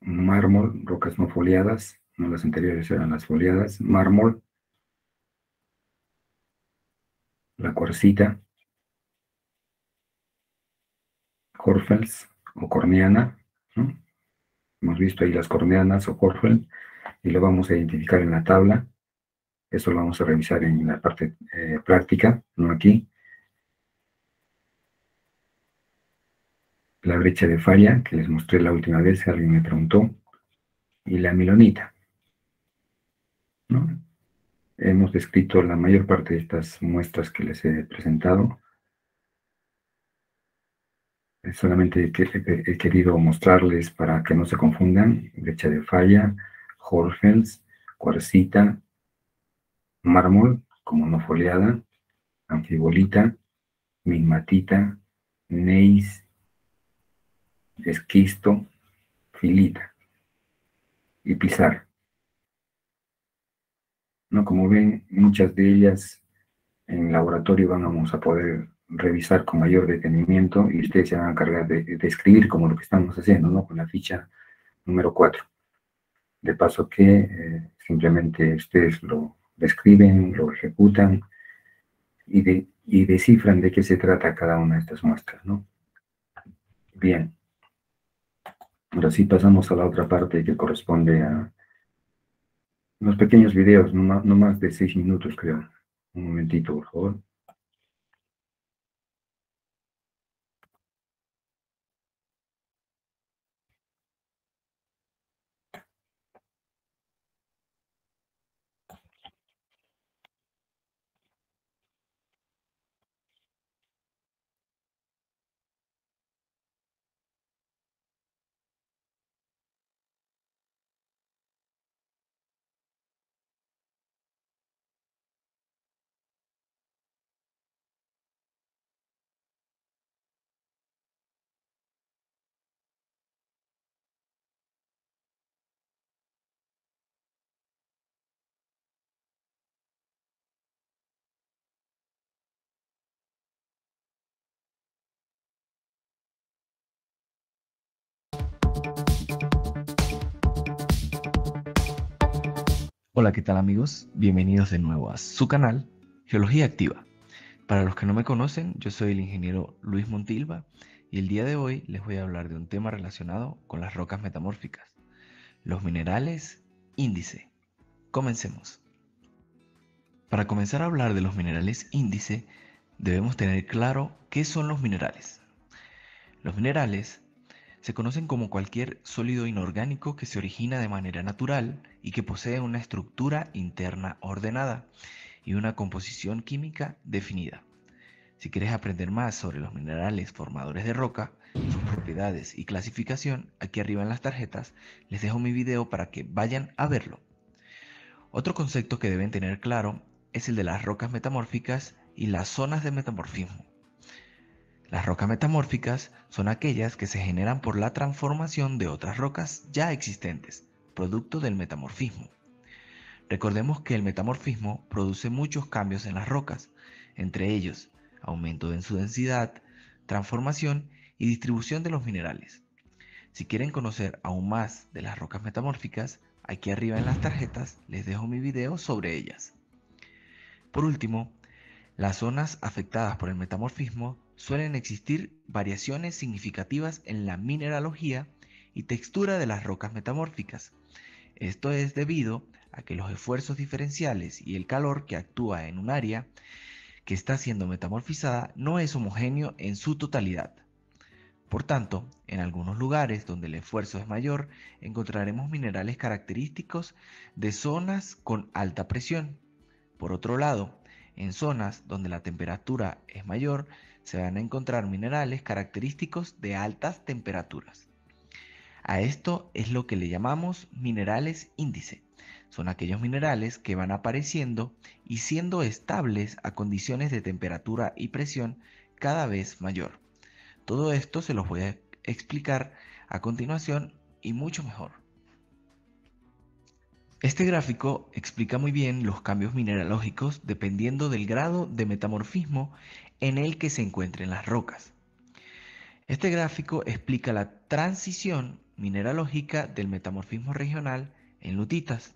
un mármol, rocas no foliadas, no las anteriores eran las foliadas, mármol, la cuarcita, Horfels o corneana, ¿no? Hemos visto ahí las corneanas o Horfel y lo vamos a identificar en la tabla. Eso lo vamos a revisar en la parte práctica, no aquí. La brecha de falla que les mostré la última vez, alguien me preguntó, y la milonita, ¿no? Hemos descrito la mayor parte de estas muestras que les he presentado. Solamente he querido mostrarles para que no se confundan: brecha de falla, Horfels, cuarcita, mármol, como no foliada, anfibolita, migmatita, gneiss, esquisto, filita y pizarra, ¿no? Como ven, muchas de ellas en laboratorio vamos a poder revisar con mayor detenimiento y ustedes se van a encargar de escribir como lo que estamos haciendo, ¿no? Con la ficha número 4. De paso que simplemente ustedes lo describen, lo ejecutan y descifran de qué se trata cada una de estas muestras, ¿no? Bien, ahora sí pasamos a la otra parte que corresponde a unos pequeños videos, no más de 6 minutos, creo. Un momentito, por favor. Hola, ¿qué tal amigos? Bienvenidos de nuevo a su canal Geología Activa. Para los que no me conocen, yo soy el ingeniero Luis Montilva y el día de hoy les voy a hablar de un tema relacionado con las rocas metamórficas, los minerales índice. Comencemos. Para comenzar a hablar de los minerales índice, debemos tener claro qué son los minerales. Los minerales se conocen como cualquier sólido inorgánico que se origina de manera natural y que posee una estructura interna ordenada y una composición química definida. Si quieres aprender más sobre los minerales formadores de roca, sus propiedades y clasificación, aquí arriba en las tarjetas les dejo mi video para que vayan a verlo. Otro concepto que deben tener claro es el de las rocas metamórficas y las zonas de metamorfismo. Las rocas metamórficas son aquellas que se generan por la transformación de otras rocas ya existentes, producto del metamorfismo. Recordemos que el metamorfismo produce muchos cambios en las rocas, entre ellos aumento en su densidad, transformación y distribución de los minerales. Si quieren conocer aún más de las rocas metamórficas, aquí arriba en las tarjetas les dejo mi video sobre ellas. Por último, las zonas afectadas por el metamorfismo suelen existir variaciones significativas en la mineralogía y textura de las rocas metamórficas. Esto es debido a que los esfuerzos diferenciales y el calor que actúa en un área que está siendo metamorfizada no es homogéneo en su totalidad. Por tanto, en algunos lugares donde el esfuerzo es mayor, encontraremos minerales característicos de zonas con alta presión. Por otro lado, en zonas donde la temperatura es mayor, se van a encontrar minerales característicos de altas temperaturas. A esto es lo que le llamamos minerales índice. Son aquellos minerales que van apareciendo y siendo estables a condiciones de temperatura y presión cada vez mayor. Todo esto se los voy a explicar a continuación y mucho mejor. Este gráfico explica muy bien los cambios mineralógicos dependiendo del grado de metamorfismo en el que se encuentren las rocas. Este gráfico explica la transición mineralógica del metamorfismo regional en lutitas.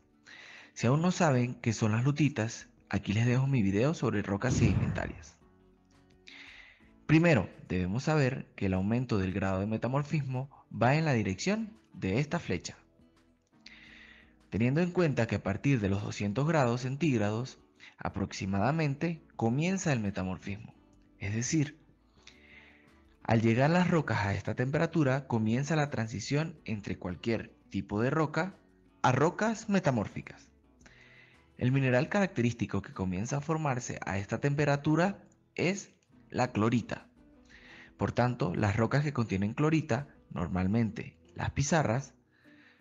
Si aún no saben qué son las lutitas, aquí les dejo mi video sobre rocas sedimentarias. Primero, debemos saber que el aumento del grado de metamorfismo va en la dirección de esta flecha. Teniendo en cuenta que a partir de los 200 grados centígrados aproximadamente comienza el metamorfismo. Es decir, al llegar las rocas a esta temperatura comienza la transición entre cualquier tipo de roca a rocas metamórficas. El mineral característico que comienza a formarse a esta temperatura es la clorita. Por tanto, las rocas que contienen clorita, normalmente las pizarras,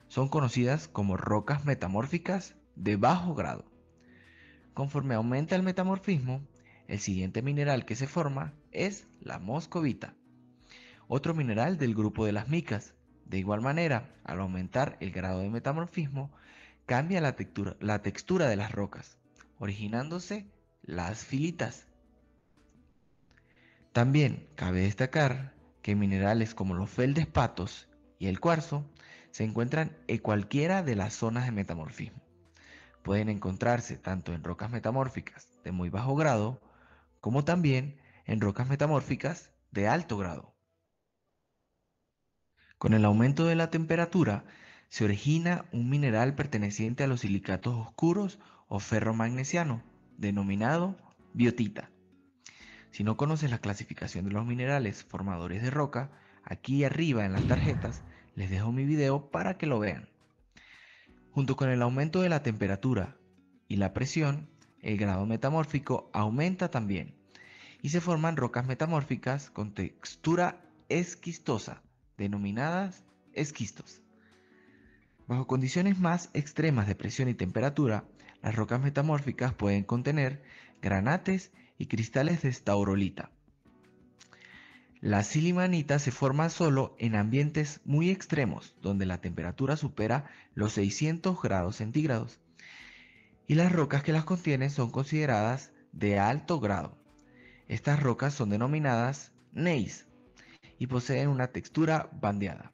son conocidas como rocas metamórficas de bajo grado. Conforme aumenta el metamorfismo, el siguiente mineral que se forma es la moscovita, otro mineral del grupo de las micas. De igual manera, al aumentar el grado de metamorfismo, cambia la textura de las rocas, originándose las filitas. También cabe destacar que minerales como los feldespatos y el cuarzo se encuentran en cualquiera de las zonas de metamorfismo. Pueden encontrarse tanto en rocas metamórficas de muy bajo grado como también en rocas metamórficas de alto grado. Con el aumento de la temperatura se origina un mineral perteneciente a los silicatos oscuros o ferromagnesiano, denominado biotita. Si no conoces la clasificación de los minerales formadores de roca, aquí arriba en las tarjetas les dejo mi video para que lo vean. Junto con el aumento de la temperatura y la presión, el grado metamórfico aumenta también y se forman rocas metamórficas con textura esquistosa, denominadas esquistos. Bajo condiciones más extremas de presión y temperatura, las rocas metamórficas pueden contener granates y cristales de staurolita. La silimanita se forma solo en ambientes muy extremos, donde la temperatura supera los 600 grados centígrados, y las rocas que las contienen son consideradas de alto grado. Estas rocas son denominadas gneiss y poseen una textura bandeada.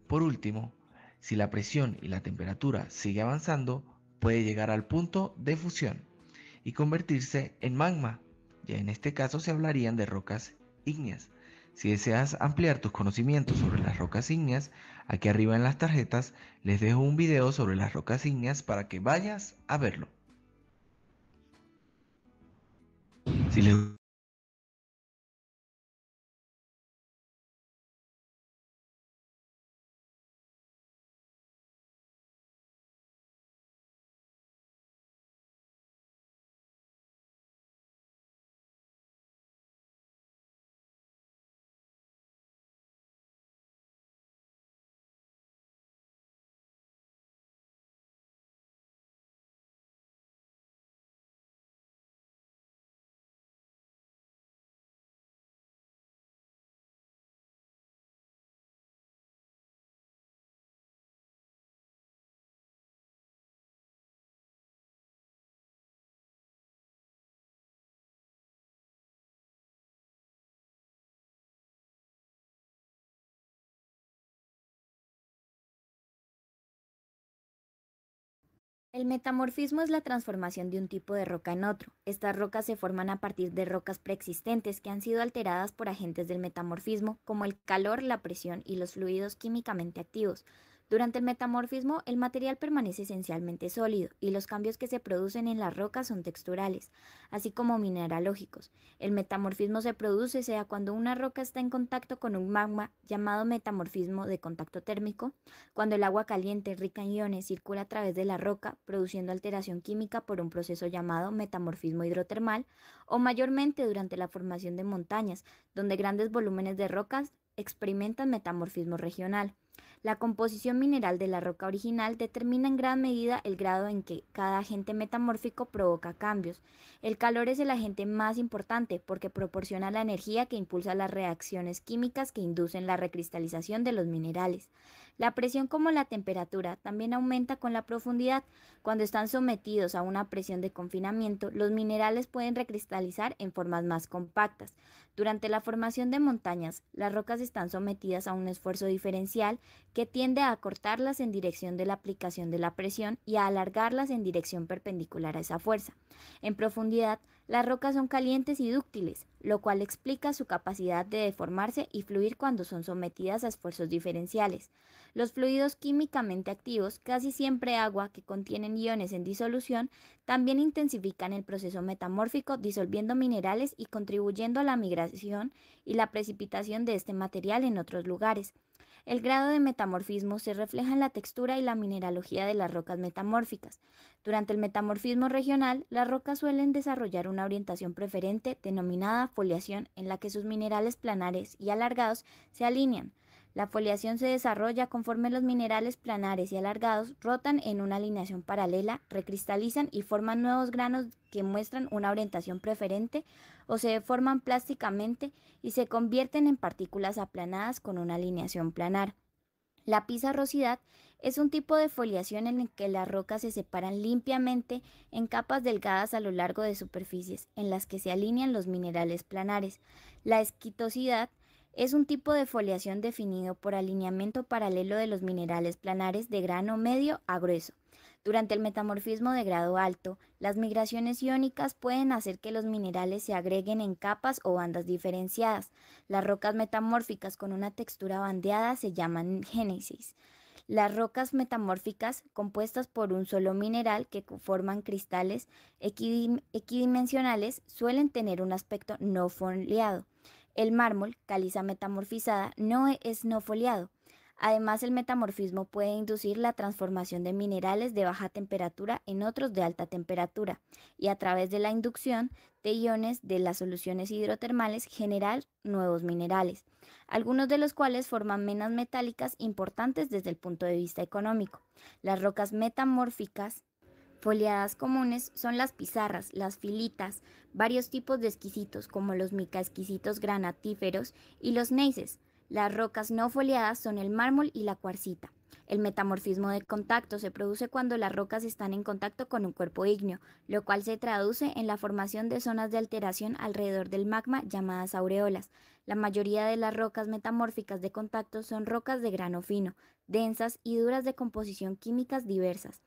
Por último, si la presión y la temperatura sigue avanzando, puede llegar al punto de fusión y convertirse en magma. Ya en este caso se hablarían de rocas ígneas. Si deseas ampliar tus conocimientos sobre las rocas ígneas, aquí arriba en las tarjetas les dejo un video sobre las rocas ígneas para que vayas a verlo. Si les El metamorfismo es la transformación de un tipo de roca en otro. Estas rocas se forman a partir de rocas preexistentes que han sido alteradas por agentes del metamorfismo, como el calor, la presión y los fluidos químicamente activos. Durante el metamorfismo, el material permanece esencialmente sólido y los cambios que se producen en las rocas son texturales, así como mineralógicos. El metamorfismo se produce sea cuando una roca está en contacto con un magma, llamado metamorfismo de contacto térmico, cuando el agua caliente rica en iones circula a través de la roca, produciendo alteración química por un proceso llamado metamorfismo hidrotermal, o mayormente durante la formación de montañas, donde grandes volúmenes de rocas experimentan metamorfismo regional. La composición mineral de la roca original determina en gran medida el grado en que cada agente metamórfico provoca cambios. El calor es el agente más importante porque proporciona la energía que impulsa las reacciones químicas que inducen la recristalización de los minerales. La presión, como la temperatura, también aumenta con la profundidad. Cuando están sometidos a una presión de confinamiento, los minerales pueden recristalizar en formas más compactas. Durante la formación de montañas, las rocas están sometidas a un esfuerzo diferencial que tiende a acortarlas en dirección de la aplicación de la presión y a alargarlas en dirección perpendicular a esa fuerza. En profundidad, las rocas son calientes y dúctiles, lo cual explica su capacidad de deformarse y fluir cuando son sometidas a esfuerzos diferenciales. Los fluidos químicamente activos, casi siempre agua que contienen iones en disolución, también intensifican el proceso metamórfico, disolviendo minerales y contribuyendo a la migración y la precipitación de este material en otros lugares. El grado de metamorfismo se refleja en la textura y la mineralogía de las rocas metamórficas. Durante el metamorfismo regional, las rocas suelen desarrollar una orientación preferente denominada foliación, en la que sus minerales planares y alargados se alinean. La foliación se desarrolla conforme los minerales planares y alargados rotan en una alineación paralela, recristalizan y forman nuevos granos que muestran una orientación preferente o se deforman plásticamente y se convierten en partículas aplanadas con una alineación planar. La pizarrosidad es un tipo de foliación en el que las rocas se separan limpiamente en capas delgadas a lo largo de superficies en las que se alinean los minerales planares. La esquitosidad es un tipo de foliación definido por alineamiento paralelo de los minerales planares de grano medio a grueso. Durante el metamorfismo de grado alto, las migraciones iónicas pueden hacer que los minerales se agreguen en capas o bandas diferenciadas. Las rocas metamórficas con una textura bandeada se llaman génesis. Las rocas metamórficas compuestas por un solo mineral que forman cristales equidimensionales suelen tener un aspecto no foliado. El mármol, caliza metamorfizada, no foliado. Además, el metamorfismo puede inducir la transformación de minerales de baja temperatura en otros de alta temperatura y a través de la inducción de iones de las soluciones hidrotermales generar nuevos minerales, algunos de los cuales forman menas metálicas importantes desde el punto de vista económico. Las rocas metamórficas foliadas comunes son las pizarras, las filitas, varios tipos de esquisitos como los micaesquisitos granatíferos y los gneisses. Las rocas no foliadas son el mármol y la cuarcita. El metamorfismo de contacto se produce cuando las rocas están en contacto con un cuerpo ígneo, lo cual se traduce en la formación de zonas de alteración alrededor del magma llamadas aureolas. La mayoría de las rocas metamórficas de contacto son rocas de grano fino, densas y duras de composición químicas diversas.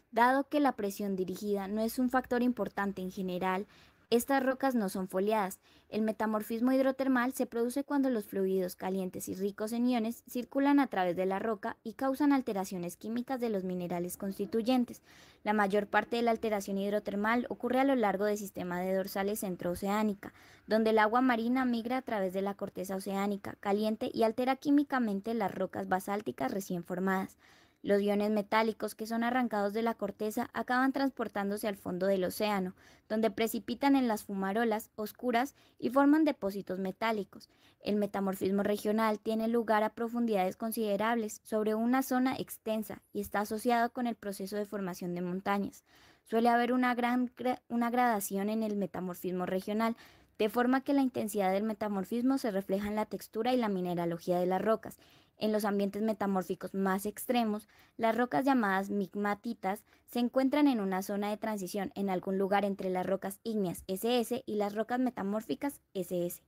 Dado que la presión dirigida no es un factor importante en general, estas rocas no son foliadas. El metamorfismo hidrotermal se produce cuando los fluidos calientes y ricos en iones circulan a través de la roca y causan alteraciones químicas de los minerales constituyentes. La mayor parte de la alteración hidrotermal ocurre a lo largo del sistema de dorsales centrooceánica, donde el agua marina migra a través de la corteza oceánica caliente y altera químicamente las rocas basálticas recién formadas. Los iones metálicos que son arrancados de la corteza acaban transportándose al fondo del océano, donde precipitan en las fumarolas oscuras y forman depósitos metálicos. El metamorfismo regional tiene lugar a profundidades considerables sobre una zona extensa y está asociado con el proceso de formación de montañas. Suele haber una gradación en el metamorfismo regional, de forma que la intensidad del metamorfismo se refleja en la textura y la mineralogía de las rocas. En los ambientes metamórficos más extremos, las rocas llamadas migmatitas se encuentran en una zona de transición en algún lugar entre las rocas ígneas SS y las rocas metamórficas SS.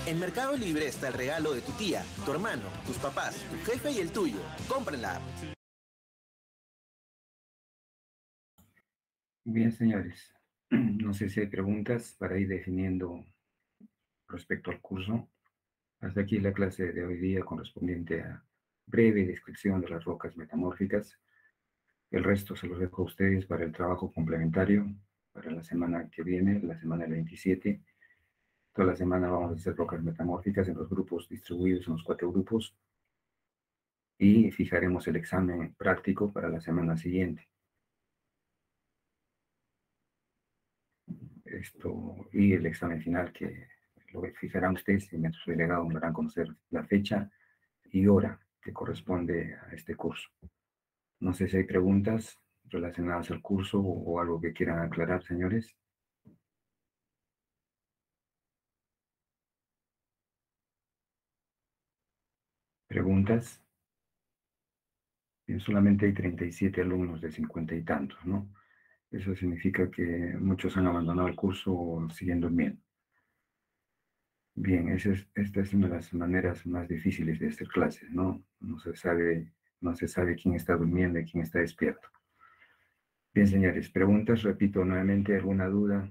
En Mercado Libre está el regalo de tu tía, tu hermano, tus papás, tu jefe y el tuyo. Cómprenla. Bien, señores. No sé si hay preguntas para ir definiendo respecto al curso. Hasta aquí la clase de hoy día correspondiente a breve descripción de las rocas metamórficas. El resto se los dejo a ustedes para el trabajo complementario para la semana que viene, la semana del 27. Toda la semana vamos a hacer rocas metamórficas en los grupos distribuidos en los 4 grupos y fijaremos el examen práctico para la semana siguiente. Y el examen final que lo fijarán ustedes y mientras su delegado me harán conocer la fecha y hora que corresponde a este curso. No sé si hay preguntas relacionadas al curso o algo que quieran aclarar, señores. ¿Preguntas? Bien, solamente hay 37 alumnos de 50 y tantos, ¿no? Eso significa que muchos han abandonado el curso siguiendo bien. Bien, esta es una de las maneras más difíciles de hacer clases, ¿no? No se sabe quién está durmiendo y quién está despierto. Bien, señores, preguntas, repito nuevamente, ¿alguna duda?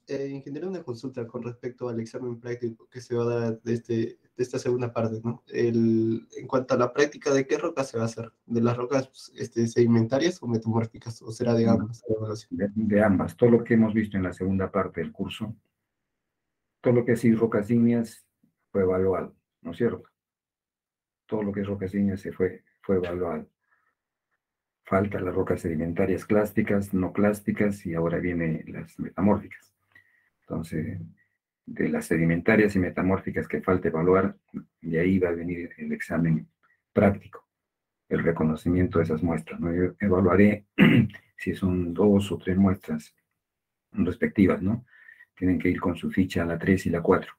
En general, una consulta con respecto al examen práctico que se va a dar de esta segunda parte, ¿no? En cuanto a la práctica, ¿de qué rocas se va a hacer? ¿De las rocas sedimentarias o metamórficas? ¿O será de ambas la evaluación? De ambas. Todo lo que hemos visto en la segunda parte del curso, todo lo que es rocas ígneas fue evaluado, ¿no es cierto? Todo lo que es rocas ígneas fue evaluado. Falta las rocas sedimentarias clásticas, no clásticas y ahora vienen las metamórficas. Entonces, de las sedimentarias y metamórficas que falta evaluar, de ahí va a venir el examen práctico, el reconocimiento de esas muestras, ¿no? Yo evaluaré si son 2 o 3 muestras respectivas, ¿no? Tienen que ir con su ficha a la 3 y la 4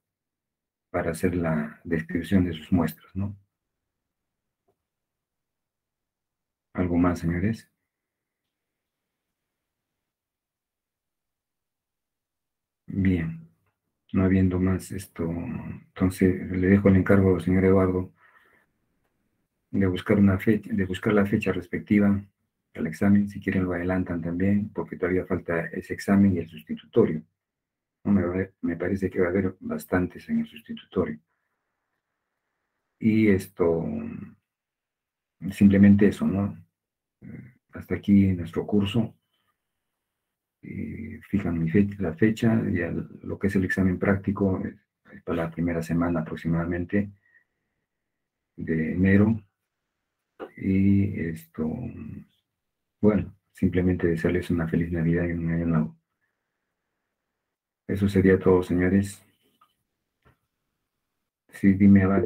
para hacer la descripción de sus muestras, ¿no? ¿Algo más, señores? Bien, no habiendo más entonces le dejo el encargo al señor Eduardo de buscar de buscar la fecha respectiva al examen. Si quieren lo adelantan también, porque todavía falta ese examen y el sustitutorio. No, me parece que va a haber bastantes en el sustitutorio. Y simplemente eso, ¿no? Hasta aquí nuestro curso. Fijan la fecha, y lo que es el examen práctico es para la primera semana aproximadamente de enero. Y bueno, simplemente desearles una feliz Navidad y un año nuevo. Eso sería todo, señores. Sí, dime, Abad.